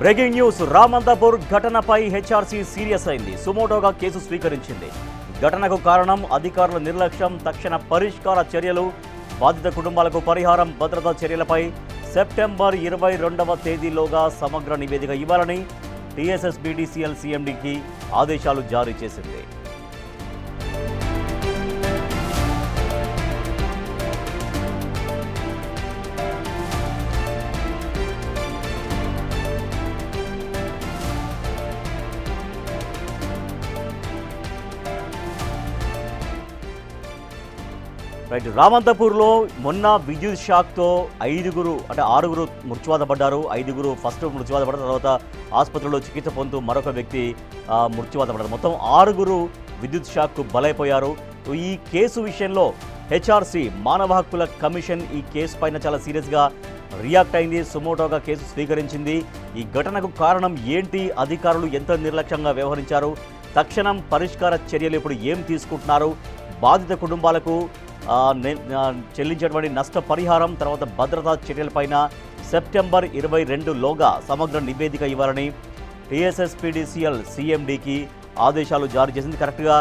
Breaking news Ramanthapur ఘటనపై HRC serious అయింది. సుమోటోగా case స్వీకరించింది. ఘటనకు కారణం అధికారుల నిర్లక్ష్యం, తక్షణ పరిష్కార చర్యలు, బాధిత కుటుంబాలకు పరిహారం, భద్రతా చర్యలపై సెప్టెంబర్ 22వ తేదీలోగా సమగ్ర నివేదిక ఇవ్వాలని టీఎస్ఎస్బీడీసీఎల్ సీఎండీకి ఆదేశాలు జారీ చేసింది. రైట్, రామంతపూర్లో మొన్న విద్యుత్ షాక్తో ఆరుగురు మృత్యువాత పడ్డారు. 5 ఫస్ట్ మృత్యువాత పడ్డారు, తర్వాత ఆసుపత్రిలో చికిత్స పొందుతూ మరొక వ్యక్తి మృత్యువాత పడ్డారు. మొత్తం 6 విద్యుత్ షాక్కు బలైపోయారు. ఈ కేసు విషయంలో హెచ్ఆర్సీ మానవ హక్కుల కమిషన్ ఈ కేసు పైన చాలా సీరియస్గా రియాక్ట్ అయింది. సుమోటోగా కేసు స్వీకరించింది. ఈ ఘటనకు కారణం ఏంటి, అధికారులు ఎంత నిర్లక్ష్యంగా వ్యవహరించారు, తక్షణం పరిష్కార చర్యలు ఇప్పుడు ఏం తీసుకుంటున్నారు, బాధిత కుటుంబాలకు చెల్లించేటువంటి నష్టపరిహారం, తర్వాత భద్రతా చర్యలపైన సెప్టెంబర్ 22లోగా సమగ్ర నివేదిక ఇవ్వాలని టీఎస్ఎస్పీడీసీఎల్ సీఎండీకి ఆదేశాలు జారీ చేసింది. కరెక్ట్గా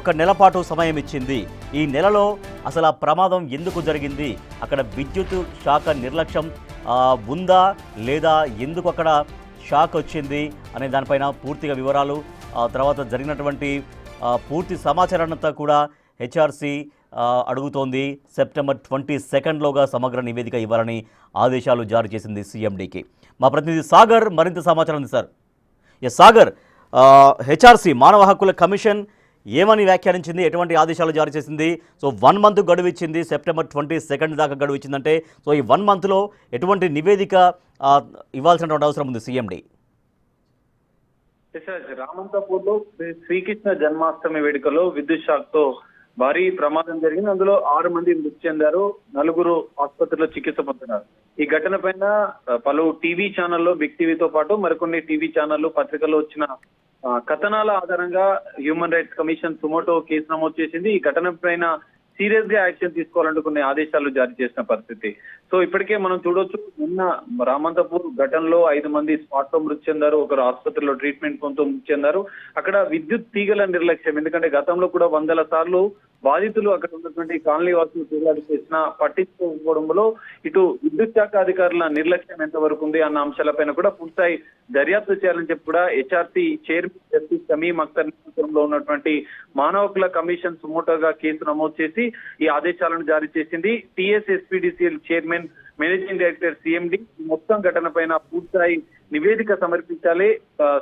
1 నెల పాటు సమయం ఇచ్చింది. ఈ నెలలో అసలు ఆ ప్రమాదం ఎందుకు జరిగింది, అక్కడ విద్యుత్ శాఖ నిర్లక్ష్యం ఉందా లేదా, ఎందుకు అక్కడ షాక్ వచ్చింది అనే దానిపైన పూర్తిగా వివరాలు, తర్వాత జరిగినటువంటి పూర్తి సమాచారాన్నంతా కూడా హెచ్ఆర్సీ అడుగుతోంది. సెప్టెంబర్ 22లోగా సమగ్ర నివేదిక ఇవ్వాలని ఆదేశాలు జారీ చేసింది సీఎండీకి. మా ప్రతినిధి సాగర్ మరింత సమాచారం ఉంది. సార్, సాగర్, హెచ్ఆర్సీ మానవ హక్కుల కమిషన్ ఏమని వ్యాఖ్యానించింది, ఎటువంటి ఆదేశాలు జారీ చేసింది? సో 1 మంత్ గడువు ఇచ్చింది, సెప్టెంబర్ 22 దాకా గడువు ఇచ్చిందంటే, సో ఈ 1 మంత్లో ఎటువంటి నివేదిక ఇవ్వాల్సినటువంటి అవసరం ఉంది సీఎండీ? రామంతపూర్లో శ్రీకృష్ణ జన్మాష్టమి వేడుకలో విద్యుత్ షాక్తో భారీ ప్రమాదం జరిగింది. అందులో 6 మంది మృతి చెందారు, 4 ఆసుపత్రిలో చికిత్స పొందుతున్నారు. ఈ ఘటన పైన పలు టీవీ ఛానల్లో, బిగ్ టీవీతో పాటు మరికొన్ని టీవీ ఛానళ్లు, పత్రికల్లో వచ్చిన కథనాల ఆధారంగా human rights commission suo motu case నమోదు చేసింది. ఈ ఘటన పైన సీరియస్ గా యాక్షన్ తీసుకోవాలంటూ కొన్ని ఆదేశాలు జారీ చేసిన పరిస్థితి. సో ఇప్పటికే మనం చూడొచ్చు, నిన్న రామంతపూర్ ఘటనలో 5 మంది స్పాట్ లో మృతి చెందారు, 1 ఆసుపత్రిలో ట్రీట్మెంట్ పొందుతూ మృతి చెందారు. అక్కడ విద్యుత్ తీగల నిర్లక్ష్యం, ఎందుకంటే గతంలో కూడా 100ల సార్లు బాధితులు అక్కడ ఉన్నటువంటి కాలనీ వాసులు ఫిర్యాదు చేసినా పట్టించుకోకపోవడంలో ఇటు విద్యుత్ శాఖ అధికారుల నిర్లక్ష్యం ఎంతవరకు ఉంది అన్న అంశాలపైన కూడా పూర్తిస్థాయి దర్యాప్తు చేయాలని చెప్పి కూడా HRC chairman justice Shamim Akhtar నేతృత్వంలో ఉన్నటువంటి మానవ హక్కుల కమిషన్ సుమోటోగా కేసు నమోదు చేసి ఈ ఆదేశాలను జారీ చేసింది. TSSPDCL chairman, managing director, CMD మొత్తం ఘటన పైన పూర్తిస్థాయి నివేదిక సమర్పించాలి.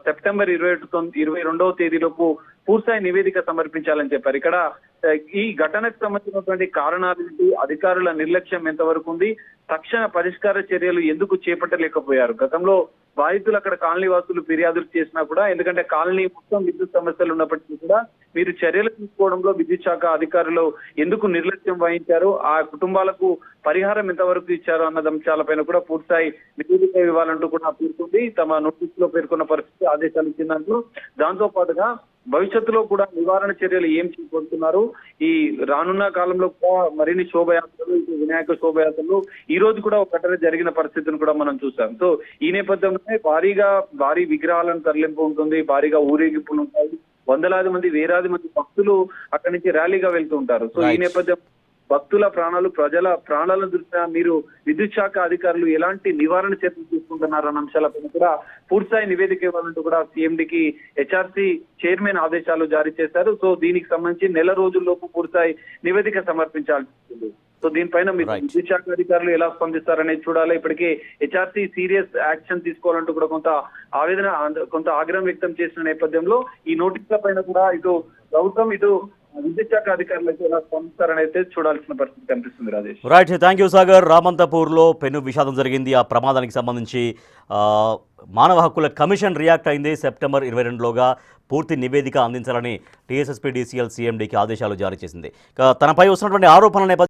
సెప్టెంబర్ 22వ తేదీలోపు పూర్తిస్థాయి నివేదిక సమర్పించాలని చెప్పారు. ఇక్కడ ఈ ఘటనకు సంబంధించినటువంటి కారణాలు ఏంటి, అధికారుల నిర్లక్ష్యం ఎంతవరకు ఉంది, తక్షణ పరిష్కార చర్యలు ఎందుకు చేపట్టలేకపోయారు? గతంలో బాధితులు అక్కడ కాలనీ వాసులు ఫిర్యాదులు చేసినా కూడా, ఎందుకంటే కాలనీ మొత్తం విద్యుత్ సమస్యలు ఉన్నప్పటికీ కూడా మీరు చర్యలు తీసుకోవడంలో విద్యుత్ శాఖ అధికారులు ఎందుకు నిర్లక్ష్యం వహించారు, ఆ కుటుంబాలకు పరిహారం ఎంతవరకు ఇచ్చారు అన్న అంశాలపైన కూడా పూర్తిస్థాయి నివేదిక ఇవ్వాలంటూ కూడా పేర్కొంది. తమ నోటీస్ లో పేర్కొన్న పరిస్థితి, ఆదేశాలు ఇచ్చిందంటూ. దాంతో పాటుగా భవిష్యత్తులో కూడా నివారణ చర్యలు ఏం చేపడుతున్నారు, ఈ రానున్న కాలంలో కూడా మరిన్ని శోభయాత్రలు, వినాయక శోభయాత్రలు ఈ రోజు కూడా ఒక ఘటన జరిగిన పరిస్థితిని కూడా మనం చూసాం. సో ఈ నేపథ్యంలోనే భారీ విగ్రహాలను తరలింపు ఉంటుంది, భారీగా ఊరేగింపులు ఉంటాయి, వందలాది మంది, వేలాది మంది భక్తులు అక్కడి నుంచి ర్యాలీగా వెళ్తూ ఉంటారు. సో ఈ నేపథ్యం భక్తుల ప్రాణాలు, ప్రజల ప్రాణాల దృష్ట్యా మీరు విద్యుత్ శాఖ అధికారులు ఎలాంటి నివారణ చర్యలు తీసుకుంటున్నారు అన్న అంశాలపైన కూడా పూర్తిస్థాయి నివేదిక ఇవ్వాలంటూ కూడా సీఎండీకి హెచ్ఆర్సీ చైర్మన్ ఆదేశాలు జారీ చేశారు. సో దీనికి సంబంధించి 1 నెల రోజుల్లోపు పూర్తిస్థాయి నివేదిక సమర్పించాల్సి ఉంటుంది. సో దీనిపైన మీరు విద్యుత్ శాఖ అధికారులు ఎలా స్పందిస్తారనేది చూడాలి. ఇప్పటికే హెచ్ఆర్సీ సీరియస్ యాక్షన్ తీసుకోవాలంటూ కూడా కొంత ఆగ్రహం వ్యక్తం చేసిన నేపథ్యంలో ఈ నోటీసుల పైన కూడా ఇటు ప్రభుత్వం, ఇటు విద్యుత్ శాఖ అధికారులకు ఎలా స్పందిస్తారని అయితే చూడాల్సిన పరిస్థితి కనిపిస్తుంది. Rajesh, right, thank you Sagar. రామంతపూర్లో పెను విషాదం జరిగింది. ఆ ప్రమాదానికి సంబంధించి మానవ హక్కుల కమిషన్ రియాక్ట్ అయింది. సెప్టెంబర్ 22లోగా పూర్తి నివేదిక అందించాలని టీఎస్ఎస్పీడీసీఎల్ సీఎండీకి ఆదేశాలు జారీ చేసింది. తనపై వస్తున్నటువంటి ఆరోపణల నేపథ్యంలో